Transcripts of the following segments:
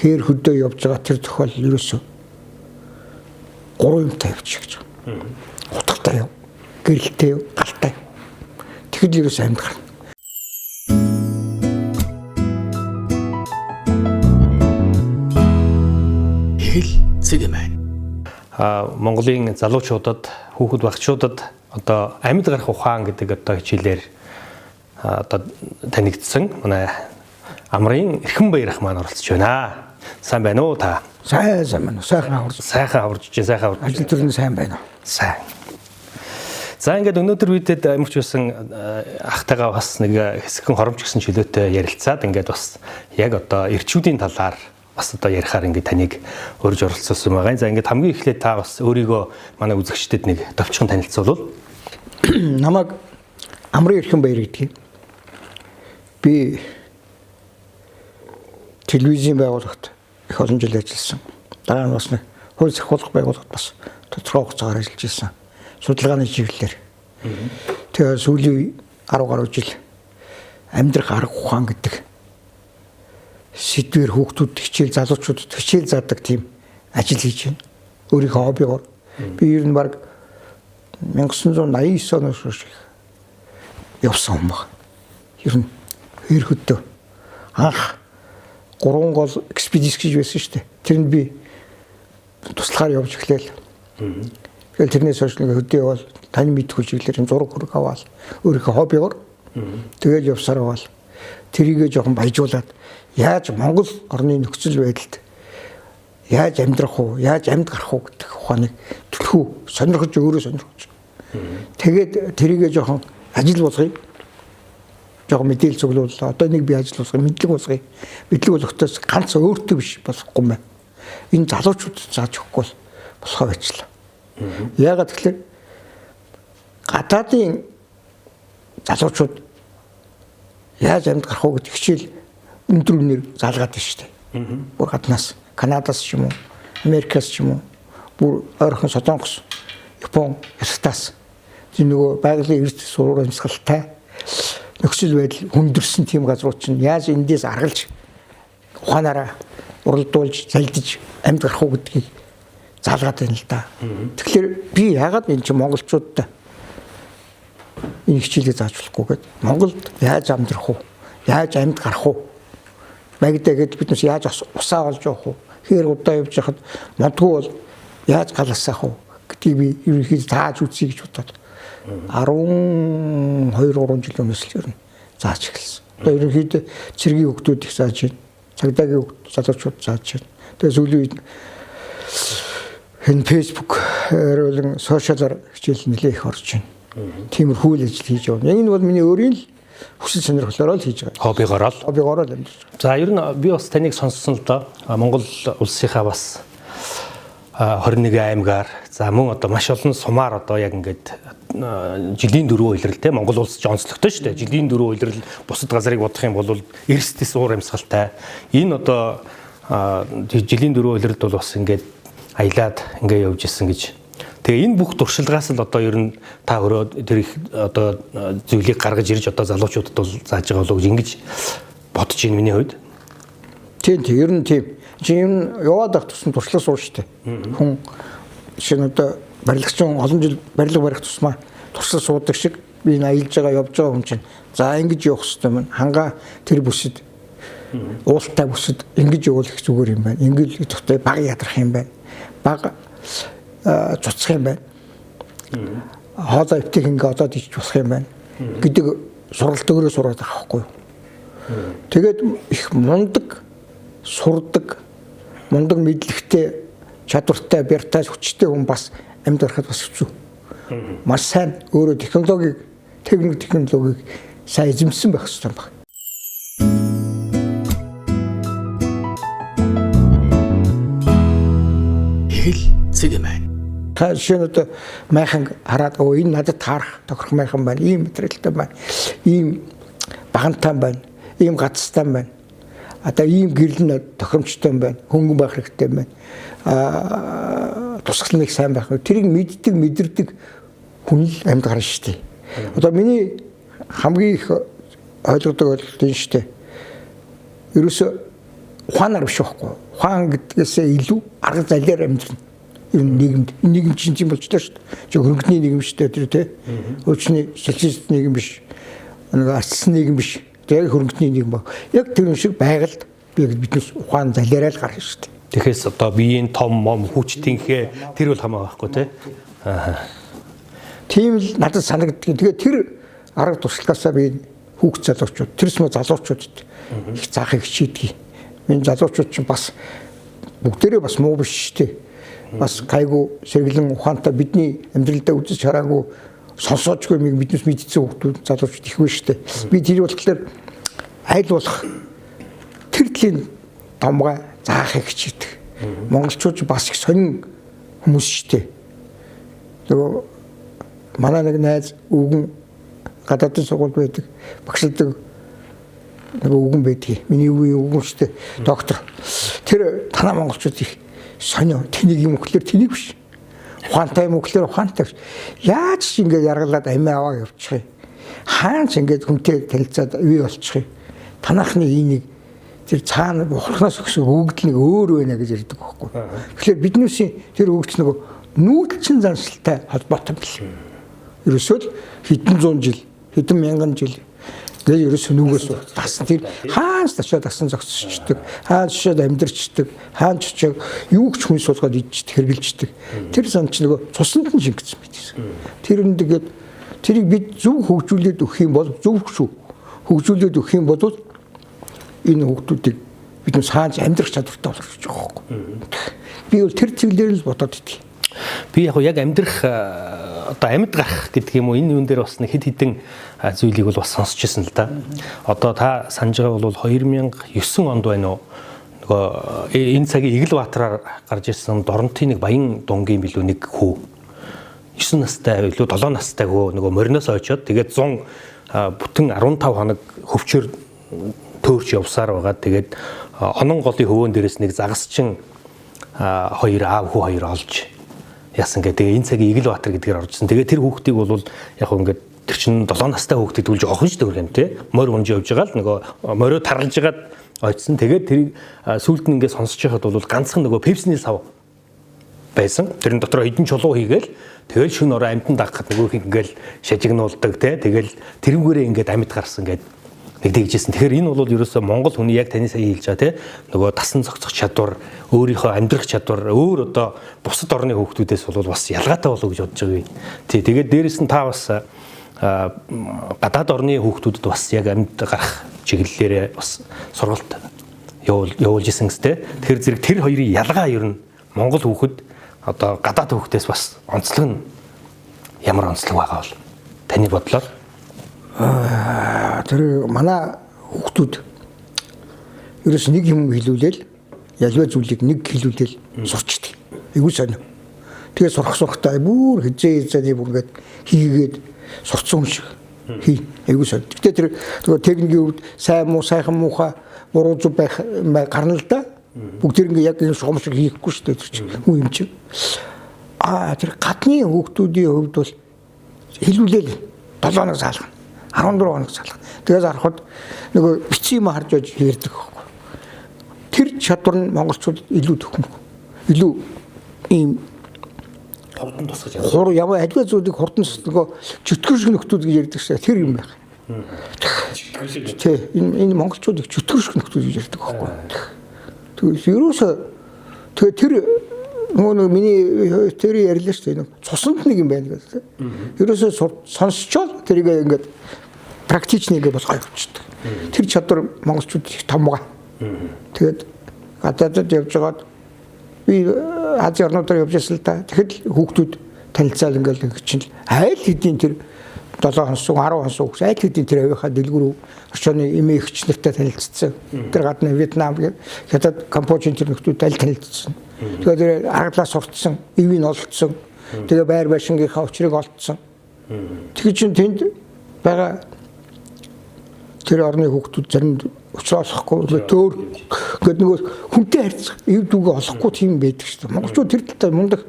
хээр хөдөө явж байгаа тэр тохиол ерөөсөө 3 юмтай явчих гэж байна. Утгатай яв, гэрэлтэй яв, галтай. Тэгэхэд ерөөсөө амьд гарна. Хэл цэгмэн. Монголын залуучуудад, хүүхэд багчуудад одоо амьд гарах ухаан гэдэг одоо хичээлээр одоо танигдсан манай Амрын Эрхэнбаяр ах маань оролцож байна. Сайн байна уу та? Сайн байна. Сайхан аварж байна. Ажил төрний сайн байна уу? Сайн. За ингээд өнөөдөр бидэд амьч байсан ахтайгаа бас нэг хэсэгэн хоромч гэсэн чөлөөтэй ярилцаад ингээд бас яг одоо эрчүүдийн талаар бас одоо ярихаар ингээд таныг урьж оролцуулсан байгаа. За ингээд хамгийн эхлээд та бас өөрийгөө манай үзэгчдэд нэг товчхон танилцуулвал. Намайг Амрын Эрхэнбаяр гэдэг. Би телевизийн байгууллагт их олон жил ажилласан. Дараа нь бас нэг хууль зохиолох байгууллагт бас тодорхой хугацаагаар ажиллаж ирсэн. Судалгааны чиглэлээр. Тэгээ сүүлийн 10 гаруй жил амьдрах арга ухаан гэдэг сэдвээр хүүхдүүд хичээл залуучуудад хичээл заадаг тийм ажил хийж байна. Өөрийнхөө хоббигоор. Би ер нь баг 1989 оноос хойш явсан юм байна. Ер нь хээр хөдөө анх 3 гол экспедиц гэж байсан шүү дээ. Тэрэнд би туслахаар явж эхлэв. Тэгэл тэрнээс хойш хөдөө явал тань мэдгүй чиглэлээр зураг хөрөг аваад өөрийнхөө хоббигоор тэгэл явсаар аваад тэрийгээ жоохон баяжуулаад яаж Монгол орны нөхцөл байдалд яаж амьдрах уу, яаж амьд гарах уу гэдэг ухааныг төлхөө сонирхож өөрөө сонирхож. Тэгээд тэрийгээ жоохон ажил болгоё. Жоохон мэдээлэл цуглууллаа. Одоо нэг би ажил болгоё, мэдлэг болгоё. Мэдлэг болгохоос ганц өөртөө биш болохгүй юм байна. Энэ залуучуудад зааж өгөхгүй болохоо байчлаа. Яагаад тэгэхээр гадаадын залуучууд яаж амьд гарах уу гэдэг хичээл өндөр үнээр заалгаад байна шүү дээ. Бүр гаднаас, Канадаас ч юм уу, Америкаас ч юм уу, бүр ойрхон Солонгос, Япон, Японаас тийм нөгөө байгалийн эрдэс сургууль амьсгалтай нөхцөл байдал хүндэрсэн тийм газрууд чинь яаж эндээс аргалж ухаанаараа уралдуулж, залдиж амьд гарах уу гэдгийг заалгаад байна л да. Тэгэхээр би яагаад энэ чинь монголчуудад энэ хичээлээ зааж болохгүй гэдэг. Монголд яаж амьдрах уу? Яаж амьд гарах уу? Магадаа гэж биднээс яаж усаа олж явах уу? Хээр удаа явж хахад модгүй бол яаж галасах уу гэдгийг би ерөнхийдөө тааж үзье гэж бодоод 12-3 жил өмнөөс л ер нь зааж эхэлсэн. Одоо ерөнхийдөө цэргийн хүүхдүүд их зааж байна. Цагдаагийн залуучууд зааж байна. Тэгээ сүүлийн үед энэ Facebook-оор сошиалар хичээл нэлээ их орж байна. Тиймэрхүү ажил хийж явна. Энэ бол миний өөрийн л хүсэл сонирхлоороо л хийж байгаа. Хоббигоороо л амьд. За ер нь би бас таныг сонссон л доо. Монгол улсынхаа бас 21 аймгаар за мөн одоо маш олон сумаар одоо яг ингээд жилийн 4 улирал те Монгол улс ч онцлогтой шүү дээ. Жилийн 4 улирал бусад газрыг бодох юм бол эрсдэс уур амьсгалтай. Энэ одоо жилийн 4 улиралд бол бас ингээд аялаад ингээд явж исэн гэж. Тэгээ энэ бүх туршилгаас л одоо ер нь та өөрөө тэр их одоо зүйлийг гаргаж ирж одоо залуучуудад бол зааж байгаа болов уу ингэж бодож байна миний хувьд. Тийм ер нь тийм. Чи юм яваад ах тусам туршлага сууж штэ. Хүн шинэ одоо барилгачин олон жил барилга барих тусмаа туршлага суудаг шиг би энэ аялж байгаа явж байгаа хүн чинь за ингэж явах хэрэгтэй юм. Хангаа тэр бүсэд уултай бүсэд ингэж явуул их зүгээр юм байна. Ингээл ихтэй баг ядрах юм байна. Баг цуцах юм байна. Хоолой өвтгийг ингээ одоод ич болох юм байна гэдэг суралт өөрөө сураад байгаа байхгүй юу. Тэгээд их мундаг сурдаг мундаг мэдлэгтэй чадвартай бяртай хүчтэй хүн бас амьд гарахад бас хэцүү. Маш сайн өөрөө технологиг сайн эзэмсэн байх хэрэгтэй байна. Хэл цэгмэн. Та шинэ одоо майхан хараад энэ надад таарах тохирох майхан байна. Ийм материалтай байна. Ийм багантай байна. Ийм гацтай байна. Одоо ийм гэрэл тохиромжтой байна. Хөнгөн байх хэрэгтэй байна. Тусгалныг сайн байх. Тэрийг мэддэг хүн л амьд гарна шүү дээ. Одоо миний хамгийн их ойлгодог ойлголт энэ шүү дээ. Ерөөсө ухаанаар биш байхгүй. Ухаан гэдгээсээ илүү арга залиар амьдрна. Ер нь нийгэм чинь юм болчихлоо шүү дээ. Чи хөрөнгөний нийгэм шүү дээ тэр тий. Өчний социалист нийгэм биш. Нэг ардсан нийгэм биш. Яг хөрөнгөний нийгэм баг. Яг тэр шиг байгальд биднээс ухаан залиараа л гарна шүү дээ. Тэгэхээс одоо биеийн том мом хүчтийнхээ тэр бол хамаа байхгүй тий. Тийм л надад санагддаг. Тэгээ тэр арга туршлагаасаа би хүүхд залуучууд, тэр смө залуучуудад их заахыг хичээдэг. Энэ залуучууд чинь бас бүгдээрээ бас муу биш шүү дээ. Бас гайгүй сэргэлэн ухаантай бидний амьдралдаа үзэж хараагүй сонсоочгүй биднээс мэдсэн хүүхдүүд залуучууд их байна шүү дээ. Би тэр болохоор айл болох тэр төлийн домгой заахыг хичээдэг. Монголчууд бас их сонин хүмүүс шүү дээ. Тэгээ манай нэг найз өвгөн гадаадын сургуульд байдаг багшилдаг нэг өвгөн байдгийг. Миний үеийн өвгөн шүү дээ. Доктор. Тэр танаа монголчууд их сонио тэнийг юм өгөхлөөр тэнийг биш. Ухаантай юм өгөхлөөр ухаантай биш. Яаж ч ингэ яргалаад амиа аваа явуучих юм. Хаач ингэ хүнтэй танилцаад үе болчих юм. Танахны энийг тэр цаана ухрахнаас өгсөн өгдөл нэг өөр байна гэж ярьдаг байхгүй. Тэгэхээр биднээс тэр өгч нөгөө нүүдэлчин заншилтай холбоотой бил. Ерөөсөө л хэдэн зуун жил, хэдэн мянган жил гэж ерөөсөө нүгээс тасан тэр хаанч ташаад тасан зогсчихдаг, хаанч шууд амьдэрчдэг, хаанч ч юу ч хүн суулгаад идчихдэг, хэргэлждэг. Тэр сан ч нөгөө цуснд нь шингэсэн байт. Тэр нь тэгээд тэрийг бид зөв хөгжүүлээд өгөх юм бол зөв шүү. Хөгжүүлээд өгөх юм бол энэ хүүхдүүдийг биднээс хаанч амьдрах чадвартай болох гэж байгаа байхгүй. Би бол тэр чиглэлээр л бодоод идэв. Би яг амьдрах одоо амьд гарах гэдэг юм уу энэ юун дээр бас нэг хэд хэдэн зүйлийг бол бас сонсч ирсэн л да. Одоо та санаж байгаа бол 2009 онд байна уу? Нөгөө энэ цагийн Игэлбаатараар гарч ирсэн Доронтын нэг баян дунгийн билүү нэг хүү 9 настай илүү 7 настай хөө нөгөө мориноос очоод тэгээд 100 бүтэн 15 хоног хөвчөөр төөрч явсаар байгаа. Тэгээд онон голын хөвөн дээрээс нэг загасчин хоёр аав хүү хоёр олж яасан гэдэг. Энэ цагийн Игэлбаатар гэдгээр оржсэн. Тэгээд тэр хүүхдийг бол яг ингээд тэр чинь 7 настай хүүхдийг дүүлж охин шүү дээ юм те. Морь унж явж байгаа л нөгөө морио тарлж байгаад очсон. Тэгээд тэрийг сүүлд нь ингээд сонсож байхад бол ганцхан нөгөө пепсний сав байсан. Тэрэн дотор хэдэн чулуу хийгээл тэгэл шөнө ороо амьтан дагахад нөгөөх ингээл шажигнуулдаг те. Тэгэл тэрүүгээрээ ингээд амьд гарсан гэдэг нэг дэгжсэн. Тэгэхээр энэ бол ерөөсөө Монгол хүний яг таны сая хэлж байгаа те нөгөө тасан цогцох чадвар, өөрийнхөө амьдрах чадвар, өөр одоо бусад орны хүүхдүүдээс бол бас ялгаатай болов гэж бодож байгаа. Тий, тэгээд дээрэс нь та бас гадаад орны хүүхдүүдэд бас яг амьд гарах чиглэлээрээ бас сургалт явуулж исэн гэстэй. Тэгэхээр зэрэг тэр хоёрын ялгаа ер нь Монгол хүүхэд одоо гадаад хүүхдээс бас онцлог нь ямар онцлог байгаа бол таны бодлоор тэр манай хүүхдүүд ерөөс нэг юм хэлүүлээл ялваа зүйлийг нэг хэлүүлээл сурчдаг. Эгүй сонио. Тэгээ сурахтаа бүр хизээ бүр ингээд хийгээд сурцсан хүн шиг хий. Эгүй сонио. Гэтэ тэр техникийн хувьд сайн муу сайхан муухай буруу зүг байх гарна л да. Бүгд тэр ингээд яг энэ шугам шиг хийхгүй шүү дээ тэр чинь. Хүн юм чинь. Тэр гадны хүүхдүүдийн хувьд бол хэлүүлээл 7 хоног заалгана. 14 хоног залах. Тэгээс харахад нөгөө бичсэн юм харж ож ярьдаг байхгүй. Тэр чадвар нь монголчууд илүү төхмөг. Илүү ийм хурдан тусгаж яваа. Ямар альва зүйлийг хурдан нөгөө чөтгөршг нөхдүүд гэж ярьдаг шээ. Тэр юм байх. Тэ энэ монголчууд их чөтгөршг нөхдүүд гэж ярьдаг байхгүй. Тэгээс ерөөсөө тэгээ тэр нөгөө миний тэр ярьлаа шүү дээ. Цуснд нэг юм байна гэдэг. Ерөөсөө сонсчоод тэрийг ингээд практичнийгээ болгоо явуулчихдаг. Тэр чадвар монголчууд их том байгаа. Тэгээд гадаадд явж байгаад би Ази орнуудаар явж байсан л да. Тэгэхэд хүүхдүүд танилцаал ингээл чинь айл хэдийн тэр 7 хоног 10 хоног айл хэдийн тэр авийнхаа дэлгүүр орчооны эмээ эгч нартай танилцсан. Тэр гадна Вьетнам, Хятад, Камбожийн тэр нөхдүүд аль танилцсан. Тэгээд тэр аргалаа сурцсан, ивийг олцсон. Тэгээ байр байшингийнхаа учрыг олцсон. Тэгэхээр чинь тэнд байгаа тэр орны хүүхдүүд зарим уцраалахгүй төөр гэдэг нөгөө хүнтэй харьцах эв дүүгээ олохгүй тийм байдаг шүү дээ. Монголчууд тэр талтай мундаг.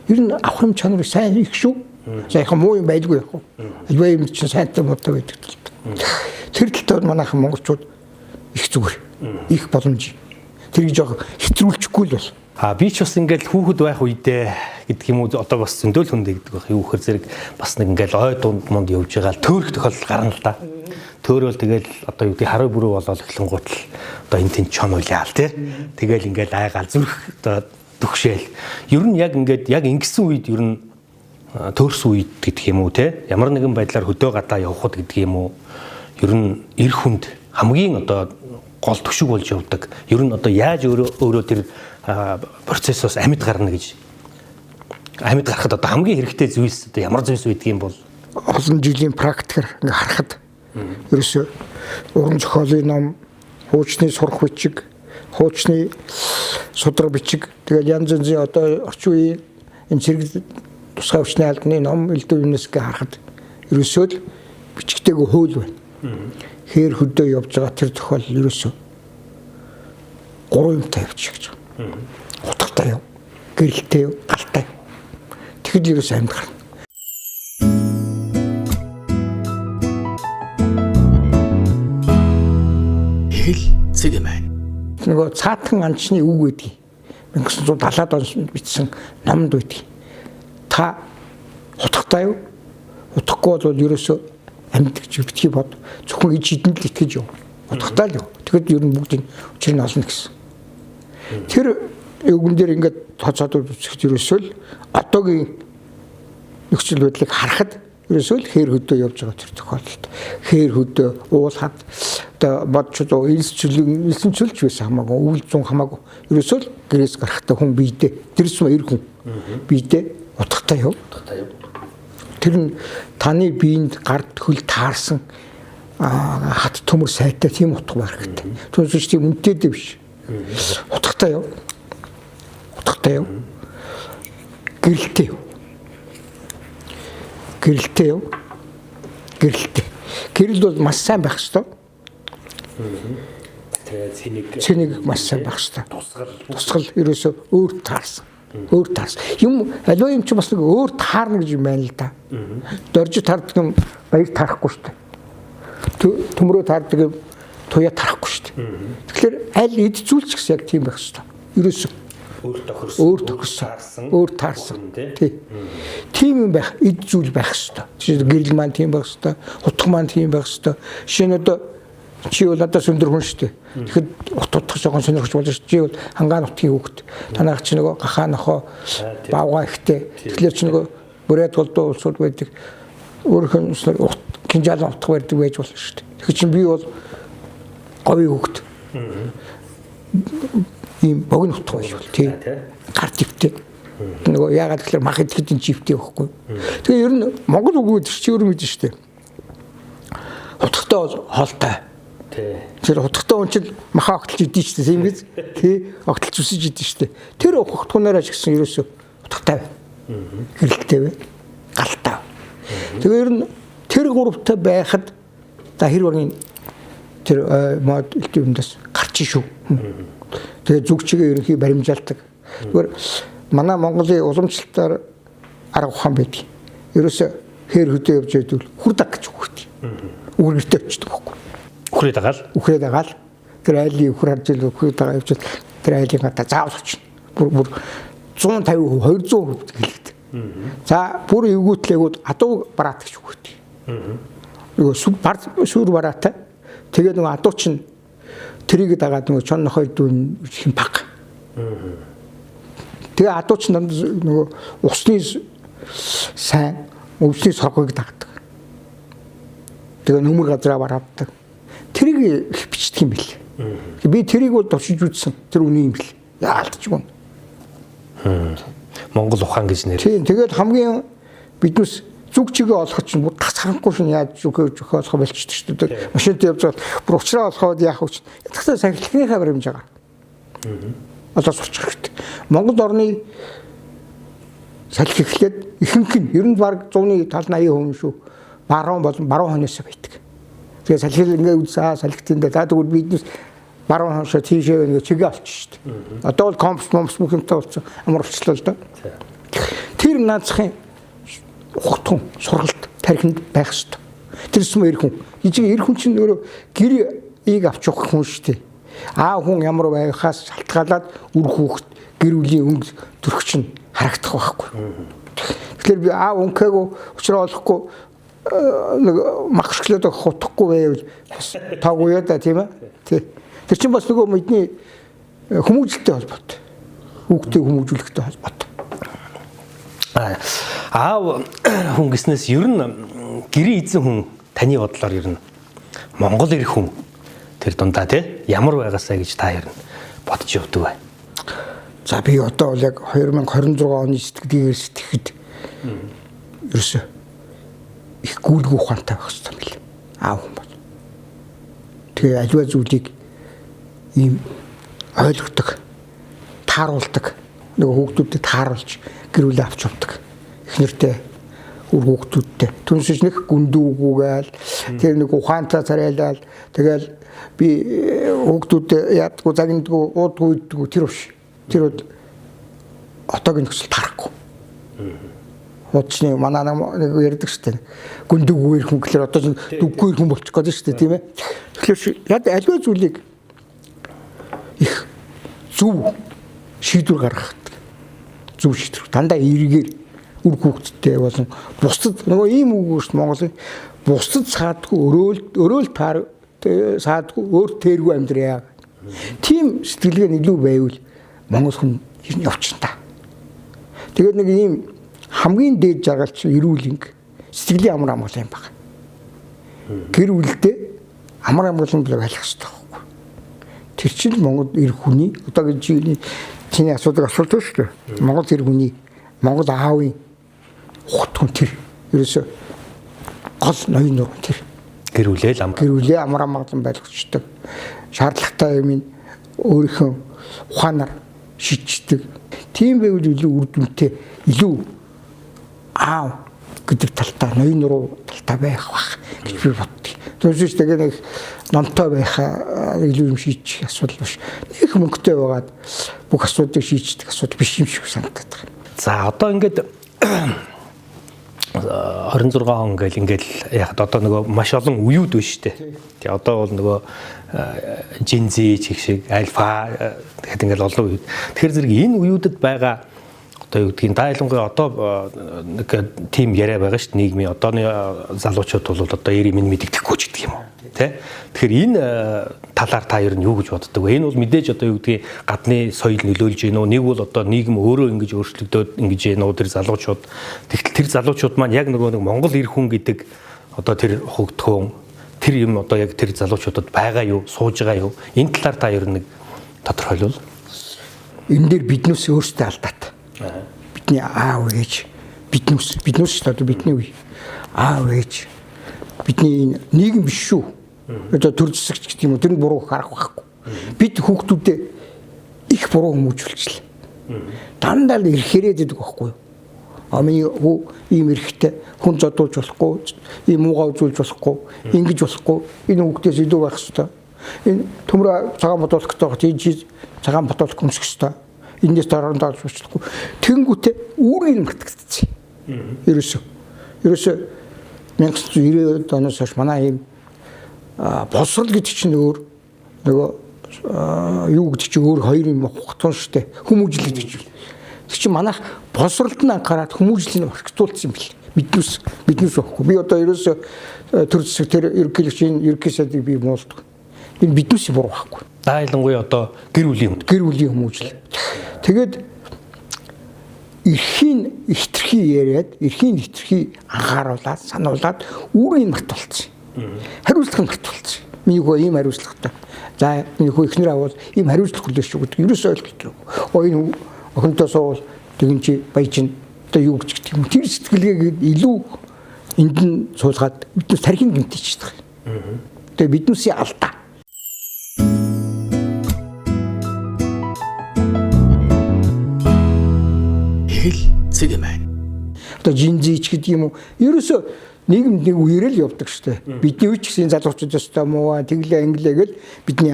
Ер нь авах юм чанар сайн их шүү. Сайхан муу юм байдгүй яг уу. Альва юм чинь сайнтай муутай байдаг талтай. Тэр талтай манайхан монголчууд их зүгээр. Их боломж. Тэрийг жоох хэтрүүлчихгүй л бол. Би ч бас ингээл хүүхэд байх үедээ гэдэг юм уу одоо бас зөндөл хүндэ гэдэг байх. Юу гэхээр зэрэг бас нэг ингээл ой дунд мунд явж байгаа л төөрөх тохиолдол гарна л да. Төөрөөл тэгэл одоо юу гэдэг хараа бүрүү болоод эхлэнгуут л одоо энэ тэн чон уйлаа л тий. Тэгэл ингээл айгаал зүрх одоо төгшөөл. Ер нь яг ингээд яг ингэсэн үед ер нь төөрсөн үед гэдэг юм уу тий. Ямар нэгэн байдлаар хөдөө гадаа явхад гэдэг юм уу. Ер нь эр хүнд хамгийн одоо гол төшөг болж явдаг. Ер нь одоо яаж өөрөө тэр процессоос амьд гарна гэж амьд гарахад одоо хамгийн хэрэгтэй зүйлс одоо ямар зүйлс байдгийг бол олон жилийн практикээр ингээ харахад ерөөсөө уран зохиолын ном, хуучны сурах бичиг, хуучны судраг бичиг, тэгэл янз янзын одоо орчин үеийн энэ зэрэг тусгай хүчний албаны ном элдв юмнаас ингээ харахад ерөөсөө л бичигтэйг хууль байна. Хээр хөдөө явж байгаа тэр тохиолдол ерөөсөө 3 юмтай явчих гэж. Утгатай яв, гэрэлтэй яв, галтай. Тэгэхэд ерөөсөө амьд гарна. хэл цэгмэн. Нөгөө цаатан анчны үг гэдэг. 1970-аад онд бичсэн номд байдаг. Та утгатай яв, утгахгүй бол ерөөсөө амьд гэж битгий бод. Зөвхөн иж хідэн л итгэж яв. Утгатай л яв. Тэгэхэд ер нь бүгдийн учрыг нь олно гэсэн. Тэр үгэн дээр ингээд тооцоод үзэхэд ерөөсөө л одоогийн нөхцөл байдлыг харахад ерөөсөө л хээр хөдөө явж байгаа тэр тохиолдолд хээр хөдөө уулахад одоо бодчод элсэнчилж байсан хамаагүй өвөл зүүн хамаагүй ерөөсөө л гэрээс гарахтаа хүн биедээ тэрс мөр хүн биедээ утгатай яв. Тэр нь таны биед гард хөл таарсан хат төмөр сайтай тийм утга байх хэрэгтэй. Түүнээс тийм үнэтэй биш. Утгатай яв. Утгатай яв. Гэрэлтэй яв. Гэрэлтэй яв. Гэрэлтэй. Гэрэл бол маш сайн байх ёстой. Тэгээ цэнийг маш сайн байх ёстой. Тусгал ерөөсөө өөр таарсан. Өөр таарсан. Юм аливаа юм чи бас нэг өөр таарна гэж юм байна л да. Дорж таардаг юм баяр таарахгүй шүү дээ. Төмрөө таардаг юм туяа тарахгүй шүү дээ. Тэгэхээр аль эд зүйлч гэсэн яг тийм байх ёстой. Ерөөсөө өөр тохирсон, өөр таарсан. Тийм юм байх, эд зүйл байх ёстой. Жишээ нь гэрэл маань тийм байх ёстой, утга маань тийм байх ёстой. Жишээ нь одоо чи бол надаас өндөр хүн шүү дээ. Тэгэхэд утгах жоохон сонирхож болж чи бол хангаан утгийн хүүхэд. Танайх чи нөгөө гахаа нохоо бавгаа ихтэй. Тэгэхээр чи нөгөө бүрээд голдуу улсууд байдаг. Өөрхөн кинжаалан утга барьдаг байж болно шүү дээ. Тэгэхээр чи би бол говийн хүүхэд. Ийм богино утга байж бол тий. Гар дэвтэй. Нөгөө яагаад гэхээр мах идэхэд энэ живтэй байхгүй. Тэгээ ер нь монгол үгүүд чи өөр мэдэн шүү дээ. Утгатай бол хоолтой. Тэр утгатай хүн чинь махаа огтлж идэв шүү дээ. Тийм биз? Тий. Огтлж үсэж идэв шүү дээ. Тэр утгунаараа ч гэсэн ерөөсөө утгатай бай. Гэрэлтэй бай. Галтай. Тэгээ ер нь тэр гуравтай байхад за хэр багийн тэр мод элдвэндээс гарч шүү. Тэгээ зүгчгээ ерөнхий баримжаалдаг. Тэгвэр манай Монголын уламжлалтаар арга ухаан байдаг. Ерөөсөө хээр хөдөө явж байдвал хүрдэг гэж үгтэй. Үгэртэй очдөг байхгүй. Үхрээд агаал. Тэр айлын үхэр харж ил үхрээд байгаа явж тэр айлын гадаа заавал очно. Бүр 150% 200% хэлээд. За бүр эвгүүтлээгүүд адуу бараат гэж үгтэй. Нөгөө сүр бараатай. Тэгээ нөгөө адуу чинь тэрийг дагаад нөгөө чон нохой дүүн хин баг. Тэгээ адуу чинь нөгөө усны сайн өвсний соргыг дагдаг. Тэгээ нүмер газраа барааддаг. Тэрийг бичдэг юм бэл. Би тэрийг бол дуршиж үзсэн. Тэр үний юм бэл. Яалтч юм. Монгол ухаан гэж нэр. Тийм. Тэгээд хамгийн биднес зүг чигээ олох чинь бүр тасхарахгүй шин яаж зүг олох болчихсон шүү дээ. Машинтай явж байгаа бүр уучраа олоход яах вэ? Ятгахтай сахилхныхаа баримжаагаар. Одоо сурчих хэрэгтэй. Монгол орны салхи эхлээд ихэнх нь ер нь баг 100-ны тал 80% шүү. Баруун болон баруун хойноос байдаг. Тэгээ салхи ингээ үзээ салхитын дээр за тэгвэл биднес баруун хойноос тийшээ ингээ чигээ олчих шүү дээ. Одоо бол компс бүхэнтэй болсон амар өвчлөл л доо. Тэр наацхийн ухтун сургалт тархинд байх ёстой. Тэр сүм эр хүн. Ижиг эр хүн чинь өөрөө гэр ийг авч явах хүн шүү дээ. Аав хүн ямар байхаас шалтгаалаад үр хүүхэд гэр бүлийн өнгө төрөх чинь харагдах байхгүй. Тэгэхээр би аав өнкөөг уучраа олохгүй нэг магшглоод хутахгүй байвал таагүй да тийм ээ. Тэр чинь бас нөгөө мэдний хүмүүжлэлтэй холбоотой. Хүүхдээ хүмүүжүүлэхтэй холбоотой. Аав хүн гэснээс ер нь гэрээ эзэн хүн таны бодлоор ер нь Монгол ирэх хүн тэр дундаа тий ямар байгаасаа гэж та ер нь бодож явдаг бай. За би одоо бол яг 2026 оны сэтгэлдээ сэтгэхэд ерөөсөө их гүйлгүй ухаантай байх хэрэгтэй мэл. Аав хүн бол. Тэгээ аливаа зүйлийг ийм ойлгодог, тааруулдаг, нөгөө хүүхдүүдэд тааруулж гэр бүлээ авч явдаг. Эхнэртэй үр хүүхдүүдтэй. Түншиж нэг гүндүүгүүгээл тэр нэг ухаантай царайлал тэгэл би хүүхдүүд яадгүй загиндгүй уудгүй иддгүй тэр биш. Тэр одоогийн нөхцөл тарахгүй. Хуудчны манай нэг ярьдаг шүү дээ. Гүндүүгээр хүн гэхэлэр одоо дүггээр хүн болчих гээд шүү дээ тийм ээ. Тэгэхээр яд аливаа зүйлийг их зөв шийдвэр гаргадаг. Зөв шийдвэр. Дандаа эргээр үр хүүхдтэй болон бусдад нөгөө ийм үг шүү дээ Монголын бусдад саадгүй өрөөл таар саадгүй өөр тэргүй амьдраа. Тийм сэтгэлгээ илүү байвал Монгол хүн явчихна та. Тэгээд нэг ийм хамгийн дээд жаргалч эрүүлэнг сэтгэлийн амар амгалан баг. Гэр бүлдээ амар амгалан блог халих хэрэгтэй байхгүй. Тэр чинь Монгол эр хүний одоогийн чиний асуудаг асуулт шүү дээ. Монгол эр хүний Монгол аавын хутгын тэр ерөөсө гол ноён нур тэр гэр бүлээ амар амгалан байлгачдаг. Шаардлагатай юм өөрийнхөө ухаанаар шийддэг. Тийм байвал илүү үр дүнтэй илүү аав гэдэг талтай ноён руу талтай байх гэж би боддог. Түүнээс тэгээд нэг номтой байхаа илүү юм шийдчих асуудал биш. Нэг мөнгөтэй байгаад бүх асуудыг шийдчих асуудал биш юм шиг санагдаад байна. За одоо ингээд 26 он ингээл яг одоо нөгөө маш олон үеуд байна шүү дээ. Тэгээ одоо бол нөгөө Gen Z шиг альфа гэдэг ингээл олон үеуд. Тэгэхээр зэрэг энэ үеүүдэд байгаа одоо юу гэдгийг дайлангуй одоо нэг тим яриа байгаа шүү дээ нийгмийн одооны залуучууд бол одоо эрийн минь мэддэхгүй ч гэдэг юм уу тий. Тэгэхээр энэ талаар та ер нь юу гэж боддог вэ? Энэ бол мэдээж одоо юу гэдгийг гадны соёл нөлөөлж гинөө нэг бол одоо нийгэм өөрөө ингэж өөрчлөгдөөд ингэж гинөө тэр залуучууд тэгтэл тэр залуучууд маань яг нөгөө нэг Монгол эр хүн гэдэг одоо тэр хөгдхөн тэр юм одоо яг тэр залуучуудад байгаа юу сууж байгаа юу энэ талаар та ер нь нэг тодорхойлвол энэ дээр биднээс өөрсдөө алдаад бидний аав ээж биднээс шүү дээ бидний үе аав ээж бидний нийгэм биш шүү. Одоо төр зэсэгч гэдэг юм уу тэр нь буруу харах байхгүй. Бид хүүхдүүдэд их буруу хүмүүжүүлчихлээ. Дандаа л ирэхээрээ гэдэг байхгүй юу? Амийн ийм эрэхтэй хүн зодуулж болохгүй, ийм муугаа үзүүлж болохгүй, ингэж болохгүй. Энэ хүүхдээс илүү байх хэрэгтэй. Энэ төмөр цагаан бодуулахтай байгаа тийм цагаан бодуулах хүмсэх хэрэгтэй. Эндээс дараандаа олчихгүй. Тэнгүүтээ үүрийг мартагдчихсан. Ерөөсөө 1990-ад оноос хойш манай ийм боловсрол гэдэг чинь өөр нөгөө юу гэдэг чинь өөр хоёр юм хугацаа шүү дээ. Хүмүүжил гэдэг чинь. Тэр чинь манайх боловсролд нь анхаарат хүмүүжлийг орхитуулсан юм бэл. Биднээс байхгүй. Би одоо ерөөсөө төр зэсэг тэр ерөнхий сайдыг би муулдаг. Энэ биднээс буруу байхгүй. Дайлангуй одоо гэр бүлийн хүмүүжил. Тэгээд эрхийн хитрхи яриад, эрхийн хитрхи анхааруулаад, сануулад үүрийг мартуулсан. Хариуцлага мартуулсан. Минийхөө ийм хариуцлагатай. За минийхөө эхнэр авал ийм хариуцлага хүлээж шүү гэдэг. Ерөөсөө ойлголтгүй. Энэ охинтой суувал тэгин чи баяжин одоо юу гэж гэдэг юм. Тэр сэтгэлгээгээд илүү энд нь суулгаад биднээс тархин гэмтээчдэг. Тэгээ биднээсээ алдаа. Хэл цэг юм байна. Одоо жинзич гэдэг юм уу? Ерөөсөө нийгэм нэг үеэр л явдаг штэ. Бидний үе ч гэсэн залуучуудаас та муу тэглээ инглээ гэл бидний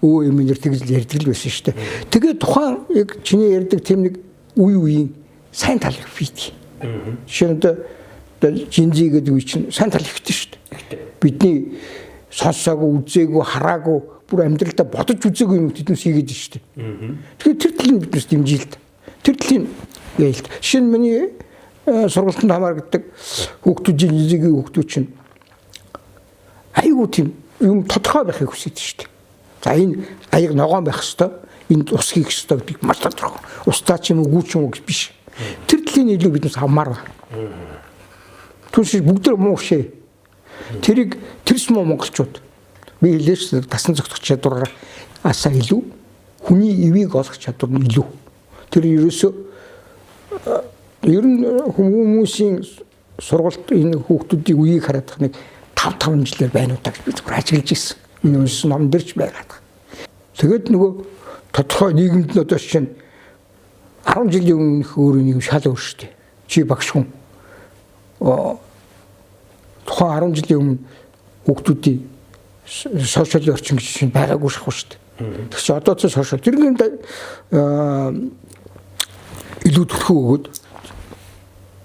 өвөө эмээр тэгл ярьдаг л байсан штэ. Тэгээ тухайн яг чиний ярьдаг тэм нэг үеийн сайн тал бийт. Жишээ нь одоо жинзи гэдэг үе чинь сайн тал ихтэй штэ. Бидний сонсоогүй, үзээгүй, хараагүй бүр амьдралдаа бодож үзээгүй юм тэднээс хийгээд шүү дээ. Тэгэхээр тэр талын биднээс дэмжиж л. Тэр талын яа л. Жишээ нь миний сургалтанд хамаардаг хүүхдүүдийн жижиг хүүхдүүд чинь айгуу тийм юм тодорхой байхыг хүсэж шүү дээ. За энэ аяг ногоон байх хэвээр энэ ус хийх хэвээр гэдэг маш тодорхой. Устаа ч юм уу гүү ч юм уу биш. Тэр талын илүү биднээс хамаар байна. Түншиж бүгд муу шээ. Тэрийг тэрс муу монголчууд би хэлээч тасан зохицох чадвараар асаа илүү хүний ивийг олох чадвар нь илүү. Тэр ерөөсөө ер нь хүмүүсийн сургалт энэ хүүхдүүдийн үеийг хараад нэг 5 жилээр байна уу гэж би зүгээр ажиглаж ирсэн. Энэ үнс ном дэрч байгаад. Тэгээд нөгөө тодорхой нийгэмд нь одоо жишээ нь 10 жилийн өмнөх өөр нэг шал өөр шүү дээ. Чи багш хүн. Тухайн 10 жилийн өмнө хүүхдүүдийн сошиал орчин гэж чинь байгаагүй шахав шүү дээ. Тэгс чи одоо ч сошиал тэрнийнд илүү төлхөө өгөөд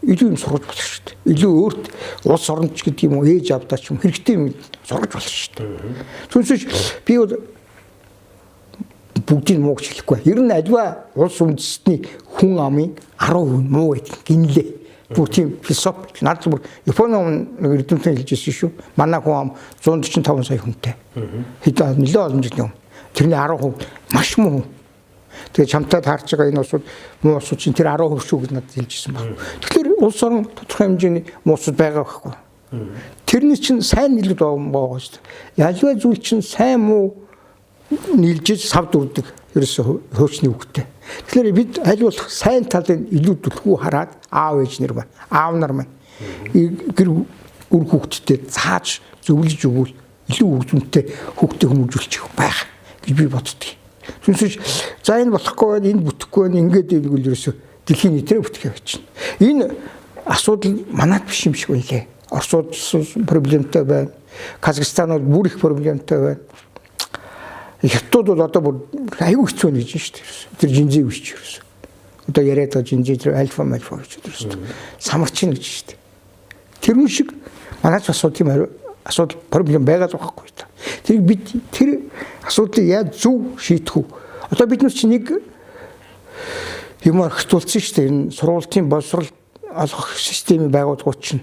илүү юм сургаж болох шүү дээ. Илүү өөрт улс оронч гэдэг юм уу ээж авдаа ч юм хэрэгтэй юм сургаж болох шүү дээ. Түүнээс би бол бүгдийг муу гэж хэлэхгүй. Ер нь альва улс үндэстний хүн амын 10% муу гэдэг гинлээ. Бүр тийм философи. Наад зүгээр Японы нэг эрдэмтэн хэлж ирсэн шүү. Манай хүн ам 145 сая хүнтэй. Хэдэн нэлээд олон жилийн өмнө. Тэрний 10% маш муу. Тэгээ чамтай таарч байгаа энэ усууд муу усууд чинь тэр 10% шүү гэж надад хэлжсэн байна. Тэгэхээр улс орон тодорхой хэмжээний муу усууд байгаа байхгүй. Тэрний чинь сайн нийлүүд байгаа шүү дээ. Ялваа зүйл чинь сайн муу нийлжиж савд үрдэг ерөөсөө хуучны үгтэй. Тэгэхээр бид аль болох сайн талын илүү түлхүү хараад аав ээж нар маань, аав нар маань гэр үр хүүхдтэй зааж зөвлөж өгвөл илүү хөгжмөнтэй хүүхдээ хүмүүжүүлчих байх гэж би боддог. Түнсэж за энэ болохгүй байна, энэ бүтэхгүй байна, ингээд ивэл ерөөсөө дэлхийн нийтрээ бүтгэх явчихна. Энэ асуудал манайд биш юм шиг байлээ. Оросууд проблемтэй байна. Казахстан бол бүр их проблемтэй байна. Хятад бол одоо бүр аюу хэцүү нэг гэж шүү дээ. Тэр жинзээ үсч ерөөсөө. Одоо яриад байгаа жинзээ альфа гэж ерөөсөө. Самарчин гэж шүү дээ. Тэр шиг манайч асуудал проблем байгаад байгаа байхгүй та. Тэрийг бид тэр асуудлыг яаж зөв шийдэх вэ? Одоо бид нар чи нэг юм архитуулсан шүү дээ. Энэ сургуулийн боловсрол олгох системийг байгуулгууд чинь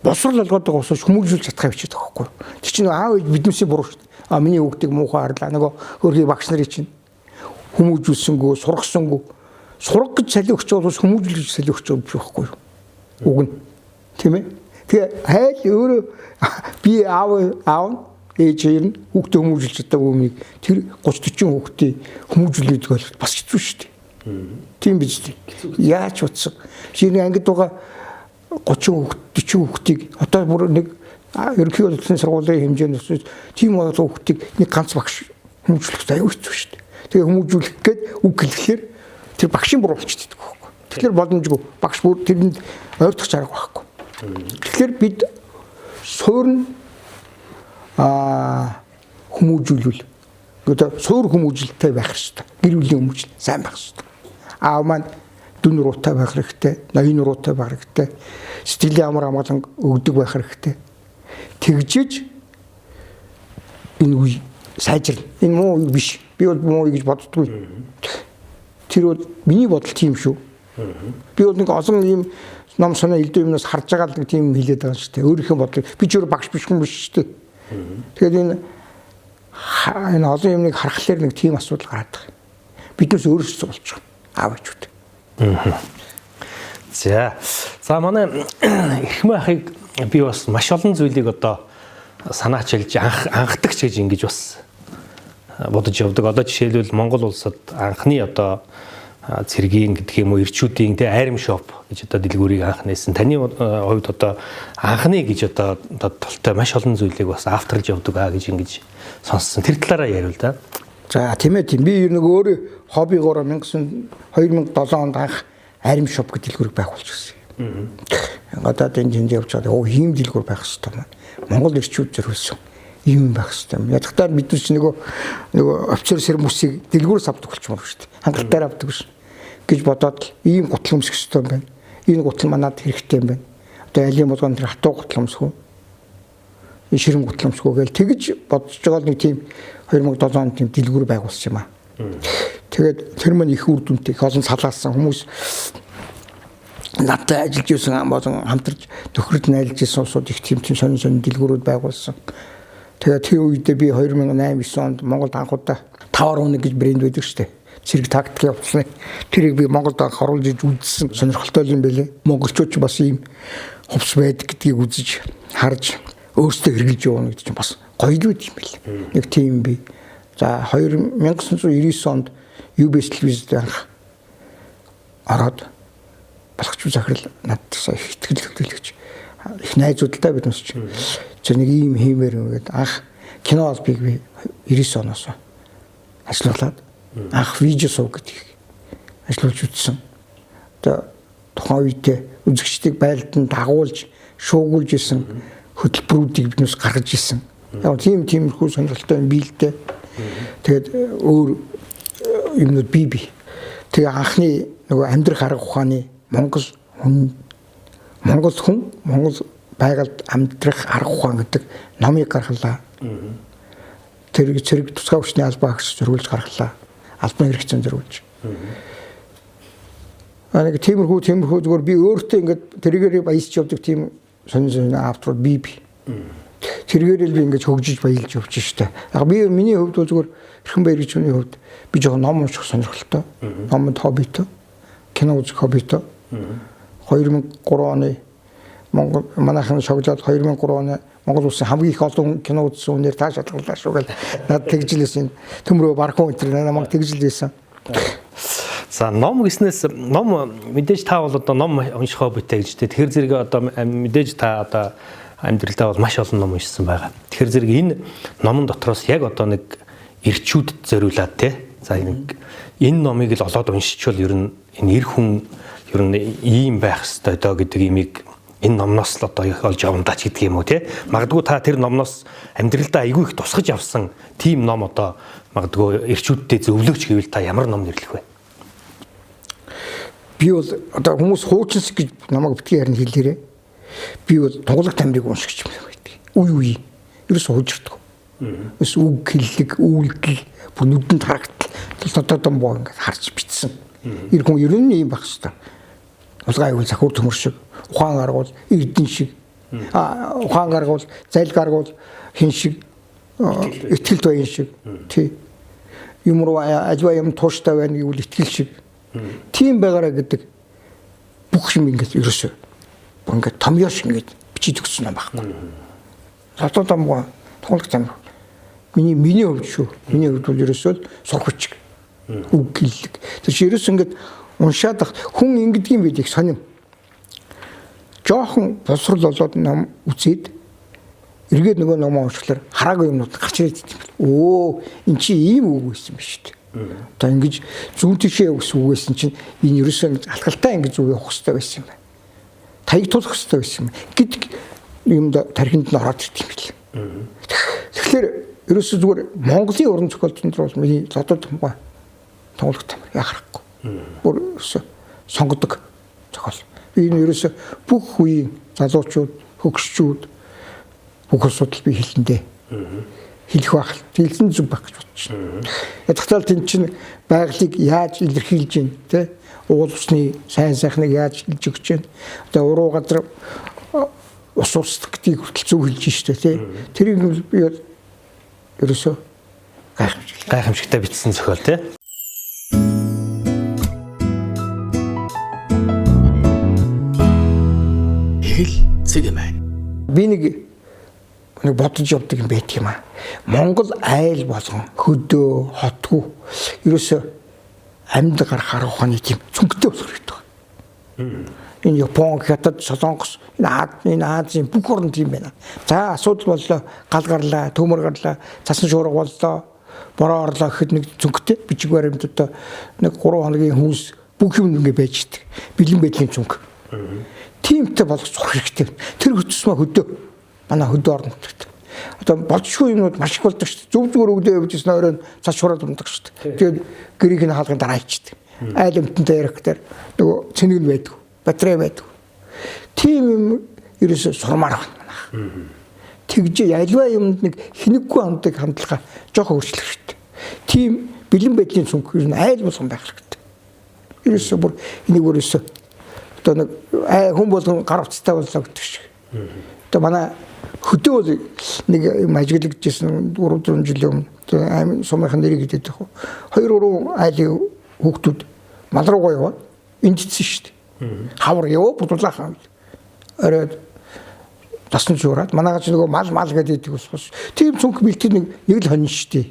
боловсрол олгоод байгаа усаж хүмүүжүүлж чадах явчихдаг байхгүй. Тэр чинь аав биднээсээ буруу шүү дээ. Миний хүүхдийг муухай харлаа. Нөгөө хөрхий багш нарын чинь хүмүүжүүлсэнгүү, сургасангүй. Сурах гэж солиогч бол хүмүүжүүлж солиогч байхгүй юу? Уг нь. Тийм ээ. Тэгээ хайл өөрөө би аав ээжээр нь хүүхдээ хүмүүжүүлж чадаагүй юмыг тэр 30-40 хүүхдээ хүмүүжүүлээд бол бас хэцүү шүү дээ. Тийм биз дээ. Яаж утсан? Шинэ ангид байгаа 30 40 хүүхдийг одоо бүр нэг ерөнхий боловсролын сургуулийн хэмжээнд тийм олон хүүхдийг нэг ганц багш хүмүүжүүлэх аюу хэцүү шүү дээ. Тэгээ хүмүүжүүлэх гээд үг хэлэхээр тэр багшийн буруу болчихдөг байхгүй. Тэгэхээр боломжгүй багш бүр тэрэнд ойртох чарга байхгүй. Тэгэхээр бид суурь хүмүүжүүлвэл одоо суур хүмүүжлэлтэй байх хэрэгтэй. Гэр бүлийн хүмүүжил сайн байх хэрэгтэй. Аав маань дүн нуруутай байх хэрэгтэй, ноён нуруутай байх хэрэгтэй, сэтгэлийн амар амгалан өгдөг байх хэрэгтэй. Тэгжиж энэ үе сайжирна. Энэ муу үе биш. Би бол муу үе гэж боддоггүй. Тэр бол миний бодол тийм шүү. Би бол нэг олон юм ном санаа элдв юмнаас харж байгаа л нэг тийм хэлээд байгаа шүү дээ. Өөрийнхөө бодлыг би ч өөр багш биш хүн биш шүү дээ. Тэгэхээр энэ олон юмыг харахаар нэг тийм асуудал гараад байгаа. Биднээс өөрсдөө болж байгаа. Аав ээжүүд. За манай эрхэм ахыг би бас маш олон зүйлийг одоо санаачилж анхдагч гэж ингэж бас бодож явдаг. Одоо жишээлбэл Монгол улсад анхны одоо цэргийн гэдэг юм уу эрчүүдийн айрам шоп гэж одоо дэлгүүрийг анх нээсэн. Таны хувьд одоо анхны гэж одоо толтой маш олон зүйлийг бас авторлж явдаг гэж ингэж сонссон. Тэр талаараа яриул да. За тийм ээ тийм. Би нэг өөрөө хоббигоор 2007 онд анх айрам шоп гэдэг дэлгүүрийг байгуулчихсан. Одоо энэ явж байгаа ийм дэлгүүр байх хэрэгтэй маань. Монгол эрчүүд зориулсан ийм байх хэрэгтэй. Ядахтаар бид ч нөгөө офицер сэрмүсийг дэлгүүрээс авдаг болчмоор шүү дээ. Хангалттай авдаг биш гэж бодоод ийм гутал өмсөх хэрэгтэй юм байна. Энэ гутал манад хэрэгтэй юм байна. Одоо айлын болгоон тэр хатуу гутал өмсөх үү? ширэн гутламжгүй гээл тэгж бодож байгаа нэг тийм 2007 онд тийм дэлгүүр байгуулсан юм аа. Тэгээд тэр мань их үр дүнтэй их олон салаалсан хүмүүс надтай ажиллаж байсан болон хамтарч төхөрд найрлж байсан улсууд их тийм сонин дэлгүүрүүд байгуулсан. Тэгээд тэр үедээ би 2008-9 онд Монголд анх удаа 5-1 гэж брэнд байдаг шүү дээ. Цэрэг тактик явуулсан. Тэрийг би Монголд анх оруулж иж үзсэн сонирхолтой юм байлээ. Монголчууд ч бас ийм хувцс байдаг гэдгийг үзэж харж өөрсдөө хэрэгжилж явна гэдэг чинь бас гоё л үт юм байл. Нэг тийм би. За 1999 онд UBS телевизэд анх ороод балхч захирал надад их итгэл хөдлөгч их найзуудтай бид нас чинь нэг ийм хиймээр ингээд анх кино албыг би 99 оноос ажиллуулад анх видео сууг гэдгийг ажиллуулж үзсэн. Одоо тухайн үедээ үзэгчдийг байлдан дагуулж шуугуулж исэн хөтөлбөрүүдийг биднээс гаргаж исэн. Яг тиймэрхүү сонирхолтой юм биэлдэ. Тэгээд өөр юмнууд бий. Тэгээ анхны нөгөө амьдрах арга ухааны Монгол байгальд амьдрах арга ухаан гэдэг номыг гаргалаа. Тэр зэрэг тусгай хүчний албаа гэж зориулж гаргалаа. Албан хэрэгцээ зориулж. Нэг тиймэрхүү зүгээр би өөртөө ингээд тэргээр баясч явдаг тийм сонин авторууд бий. Тэргээр л би ингээд хөгжиж баялж явж штэ. Яг миний хувьд бол зүгээр Эрхэн баяр гэж хүний хувьд би жоохон ном унших сонирхолтой. Номд хоббитой. Кино үзэх хоббитой. 2003 оны Монгол манайхан шогжоод 2003 оны Монгол улсын хамгийн их олон кино үзсэн үнээр тааш шалгууллаа шүү гэл над тэгжилсэн төмрөө бархан өнтер намайг тэгжилсэн. За ном гэснээс ном мэдээж та бол одоо ном унших хоббитэй гэж тэ тэр зэрэг одоо мэдээж та одоо амьдралдаа бол маш олон ном уншсан байгаа. Тэгэхээр зэрэг энэ номон дотроос яг одоо нэг эрчүүдэд зориулаад те. За нэг энэ номыг л олоод уншичвал ер нь энэ эр хүн ер нь ийм байх ёстой доо гэдэг имийг энэ номноос л одоо их олж авандаач гэдэг юм уу те. Магадгүй та тэр номноос амьдралдаа айгүй их тусгаж авсан тийм ном одоо магадгүй эрчүүдтэй зөвлөгч гэвэл та ямар ном нэрлэх вэ? Би бол одоо хүмүүс хуучинс гэж намайг битгий харин хэлээрээ. Би бол тунгалаг тамирыг уншиж юм байдаг. Үе. Ерөөсөө хуужирдаг. Эс үг хэллэг, үйлдэл, бүр нүдэнд харагдтал. Тодорхой боо ингээд харж бичсэн. Ир хүн ер нь юм байх хэвээр. Улгаан аюул захиур төмөр шиг, ухаан гаргуул эрдэн шиг. Ухаан гаргуул, зал гаргуул хин шиг, итгэл баян шиг. Тий. Юм руу ажва юм тууштай байна гэвэл итгэл шиг. Тийм байгаараа гэдэг бүх юм ингээд ерөөсөө ингээд томьёош ингээд бичиж өгсөн юм байхгүй. Сатотамгаа тунгалаг тамир. Миний хувьд шүү. Миний хувьд бол ерөөсөө сурах хүч. Үг хэллэг. Тэр чинь ерөөс ингээд уншаад хүн ингэдэг юм бидийг сонирм. Жохон босрол болоод ном үзээд эргээд нөгөө ном уншихлаар хараагүй юмнууд гарч ирээд идэв. Өө эн чи ийм үг байсан биш үү? Одоо ингэж зүүн тишээ ус үгээсэн чинь энэ ерөөсөө алхалтай ингэж үг явах хэрэгтэй байсан юм байна. Таяг тулах хэрэгтэй байсан юм. Гэдэг юмд тархинд нь ороод ирд юм бил. Тэгэхээр ерөөсөө зүгээр Монголын уран зохиолчдод бол миний лодод хамгаа тунгалаг тамир яхахгүй. Бүр сонгодог зохиол. Би энэ ерөөсөө бүх үеийн залуучууд, хөгшчүүд бүх асуудал би хэлэндээ. Хэлэх байх, хэлсэн зүг байх гэж бодож байна. Ядахтал тэн чинь байгалыг яаж илэрхийлж байна, тэ? Уул усны сайн сайхныг яаж хэлж өгч байна. Одоо уруу газар ус устдаг гэдгийг хүртэл зөв хэлж штэ, тэ? Тэрийг би ерөөсөө гайхамшигтай бичсэн зохиол, тэ? Хэл цэгмэн. Би нэг бодож явдаг юм байдаг юм аа. Монгол айл болгон хөдөө хотгүй ерөөсөө амьд гарах арга ухааны тийм цөнгөтэй болох хэрэгтэй байна. Энэ Япон, Хятад, Солонгос, энэ Азийн бүх орнд тийм байна. За асуудал боллоо, гал гарлаа, төмөр гарлаа, цасан шуурга боллоо, бороо орлоо гэхэд нэг цөнгөтэй бичиг баримттай нэг 3 хоногийн хүнс бүх юм ингэ байж идэг. Бэлэн байдлын цөнгө. Тиймтэй болох сурах хэрэгтэй. Тэр хөтөсмө хөдөө. Манай хөдөө орно гэдэг. Одоо болцгүй юмнууд маш их болдог шүү дээ. Зөв зүгээр өгдөө явжсэн оройн цааш шураад ундаг шүү дээ. Тэгээд гэрийг нь хаалган дараа ичдэг. Айл өмтөнтэй ярихтэр нөгөө цэнийг нь байдаг. Батарей байдаг. Тийм юм ерөөсө сурмаар байна. тэгж альва юмд нэг хинэггүй хандлага жоохон өөрчлөх хэрэгтэй. Тийм бэлэн байдлын цүнх ер нь айл болгон байх хэрэгтэй. Ерөөсөө бүр энийг өөрөөсөө одоо нэг хүн болгон гар утастай боллоо гэдэг шиг. Одоо манай хөдөө бол нэг юм ажиглагдчихсэн 3-4 жилийн өмнө амин сумынхын нэрийг хэлээд байх. 2-3 айлын хүүхдүүд мал руугаа яваад эндсэн шүү дээ. Хавар яваа будулаахан. Оройд тасн жуураад манайгаа ч нөгөө мал гэдэг болохоос тийм цүнх бэлтгэл нэг л хонь шүү дээ.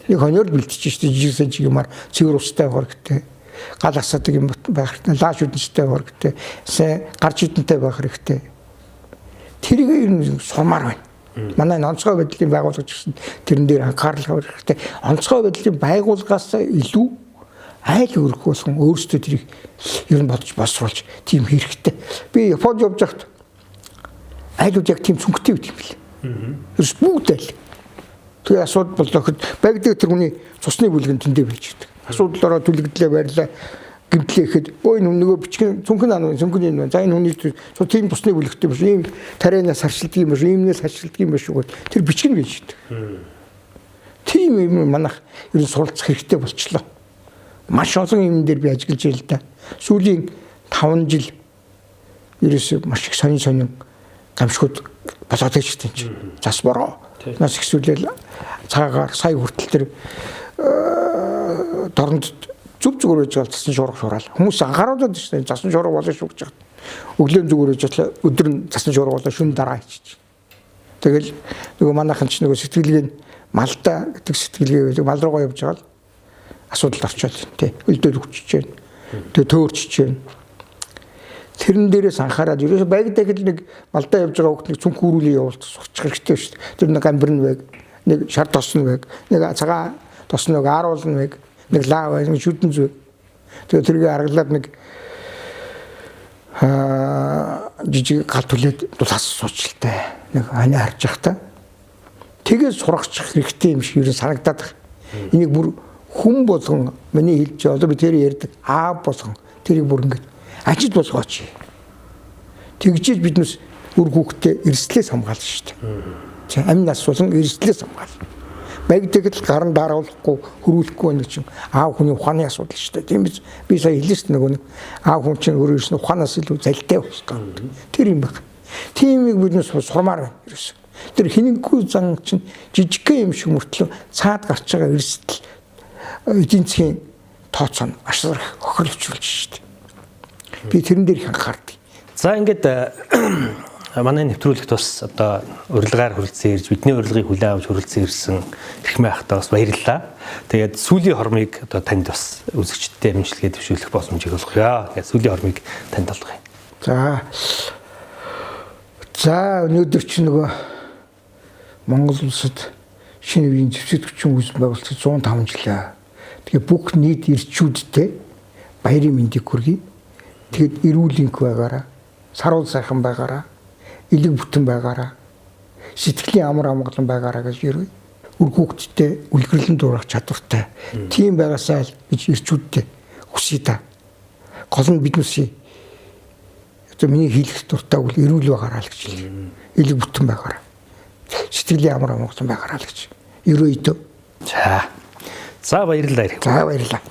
Нэг хоньор бэлтэж шүү дээ. Жижиг сажигмар цэвэр устай хоригтэй. Гал асаадаг юм байх хэрэгтэй. Лааш үдэнтэй хоригтэй. Сайн гарч идэнтэй байх хэрэгтэй. Тэрийг ер нь сумаар байна. Манай онцгой байдлын байгууллага гэсэн тэрэн дээр анхаарал тавих хэрэгтэй. Онцгой байдлын байгууллагаас илүү айл өргөх болсон өөрсдөө тэрийг ер нь бодож босруулж тийм хэрэгтэй. Би Японд явж байхад айлууд яг тийм цүнхтэй байт юм бэл. Ерөөс бүгд айл. Тэгээ асуудал боллоход багдаг тэр хүний цусны бүлгэн тэндээ байж байдаг. Асуудлаараа түлэгдлээ барьлаа гимтлээ гэхэд ой нөгөө бичгэн цүнхэн ан цүнхэн юм байна. За энэ хүний тийм тусны бүлэгтэй биш. Ийм тарианаас харшилдаг юм биш. Иймнээс харшилдаг юм биш үү. Тэр бичгэн байж байдаг. Тийм юм манайх ер нь суралцах хэрэгтэй болчлоо. Маш олон юм дээр би ажиллаж байл да. Сүүлийн 5 жил ерөөсөө маш их сонин гамшигуд болоод байж тийм чинь. Зас бороо. Нас ихсүүлэл цагаагаар сая хүртэл тэр дорнд зүг зүгээр байж байгаа цасан шуурга шуурал. Хүмүүс анхааруулдаг шүү дээ. Цасан шуурга болоо шүү гэж байна. Өглөө зүгээр байж байгаа өдөр нь цасан шуурга болоо шүн дараа хийчих. Тэгэл нөгөө манайхан ч нөгөө сэтгэлгээ малдаа гэдэг сэтгэлгээ байдаг. Мал руугаа явж байгаа л асуудалд орчоод тий. Өлдөөд хүчиж байна. Тэгээ төөрчиж байна. Тэрэн дээрээс анхаарал ерөөсө байгдаг л нэг малдаа явж байгаа хүүхд нэг цүнх хүрүүлээ явуулт сурчих хэрэгтэй шүү дээ. Тэр нэг амбэр нь байг, нэг шар тосн байг, нэг цагаан тосн байг, ааруул нь байг, нэг лав байг, нэг шүдэн зүг. Тэгээ тэргээ аргалаад нэг жижиг гал түлээд дулаас суучилтай. Нэг хань харж явах та. Тэгээ сурахчих хэрэгтэй юм шиг ерөн санагдаад байна. Энийг бүр хүн болгон миний хэлж одоо би тэр ярьдаг аав болгон тэрийг бүр ингэж ажид болгооч. Тэгжиж биднес үр хүүхдээ эрслээс хамгаална шүү дээ. Амин нас болон эрслээс хамгаална. Байгдаг л гаран дараулахгүй хөрүүлэхгүй байна чинь аав хүний ухааны асуудал шүү дээ. Тийм биз би сая хэлсэн нэг аав хүн чинь өөрөөс нь ухаанаас илүү залтай болсон. Тэр юм байна. Тиймийг биднес сурмаар байна ерөөс. Тэр хинэггүй зан чинь жижигхэн юм шиг мөртлөө цаад гарч байгаа эрсдэл эдийн засгийн тооцоо ашрах хохирлцуулж шүү дээ. Би тэрэн дээр их анхаардаг. За ингээд манай нэвтрүүлэгт бас одоо урилгаар хүрэлцэн ирж бидний урилгыг хүлээн авч хүрэлцэн ирсэн эрхмээ ахтаа бас баярлалаа. Тэгээд сүүлийн хормыг одоо танд бас үзэгчдтэй амжилтгээ төвшүүлэх боломжийг олгоё. Тэгээд сүүлийн хормыг танд олгоё. За өнөөдөр чи нөгөө Монгол улсад шинэ үеийн зэвсэг хүчин үүсгэн байгуулсан 105 жилээ. Тэгээ бүх нийт ирчүүдтэй баярын мэндийг хүргэе. Тэгэд эрүүлэнх байгаараа, саруул сайхан байгаараа, элэг бүтэн байгаараа, сэтгэлийн амар амгалан байгаараа гэж ярив. Үр хүүхдтэй үлгэрлэн дуурах чадвартай. Тийм байгаасаа л гэж ирчүүдтэй хүсье та. Гол нь биднээсээ одоо миний хийх дуртай бол эрүүл байгаараа л гэж хэлье. Элэг бүтэн байгаараа. Сэтгэлийн амар амгалан байгаараа л гэж. Ерөөдөө. За баярлалаа. За баярлалаа.